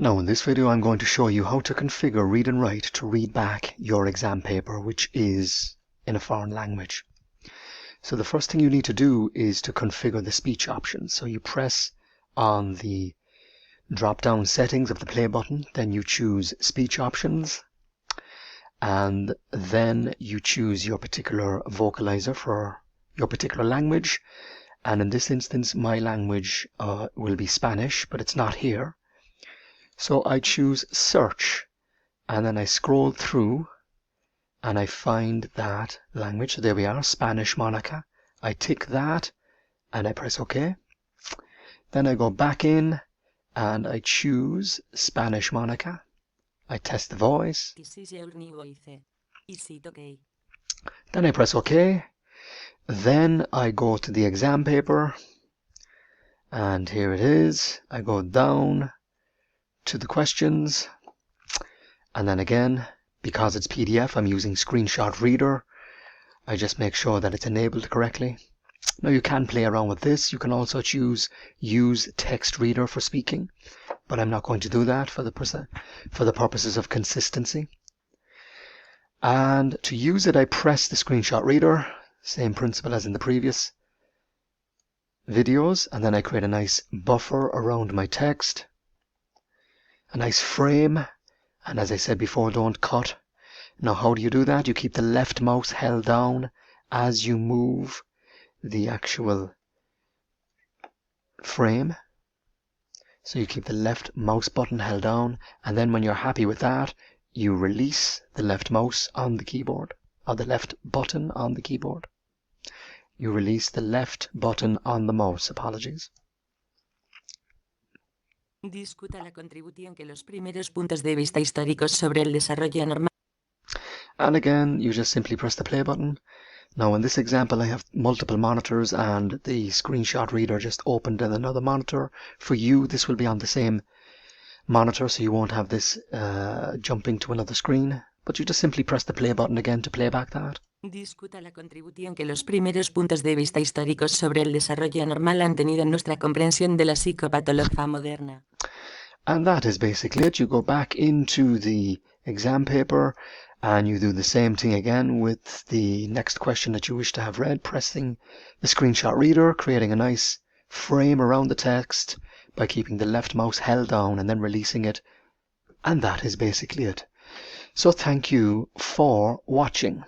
Now in this video I'm going to show you how to configure Read and Write to read back your exam paper, which is in a foreign language. So the first thing you need to do is to configure the speech options. So you press on the drop down settings of the play button, then you choose speech options, and then you choose your particular vocalizer for your particular language. And in this instance my language will be Spanish, but it's not here. So I choose search, and then I scroll through and I find that language. So there we are, Spanish Monica. I tick that and I press OK. Then I go back in and I choose Spanish Monica. I test the voice. Then I press OK. Then I go to the exam paper, and here it is. I go down to the questions, and then again, because it's PDF, I'm using Screenshot Reader. I just make sure that it's enabled correctly. Now you can play around with this. You can also choose Use Text Reader for speaking, but I'm not going to do that for the purposes of consistency. And to use it, I press the Screenshot Reader, same principle as in the previous videos, and then I create a nice buffer around my text, a nice frame, and as I said before, don't cut. Now how do you do that? You keep the left mouse held down as you move the actual frame. So you keep the left mouse button held down, and then when you're happy with that, you release the left mouse on the keyboard, or the left button on the keyboard. You release the left button on the mouse, apologies. Discuta la contribución que los primeros puntos de vista históricos sobre el desarrollo normal. And again, you just simply press the play button. Now in this example I have multiple monitors and the Screenshot Reader just opened in another monitor. For you, this will be on the same monitor, so you won't have this jumping to another screen. But you just simply press the play button again to play back that. Discuta la contribución que los primeros puntos de vista históricos sobre el desarrollo normal han tenido en nuestra comprensión de la psicopatología moderna. And that is basically it. You go back into the exam paper and you do the same thing again with the next question that you wish to have read, pressing the Screenshot Reader, creating a nice frame around the text by keeping the left mouse held down and then releasing it. And that is basically it. So thank you for watching.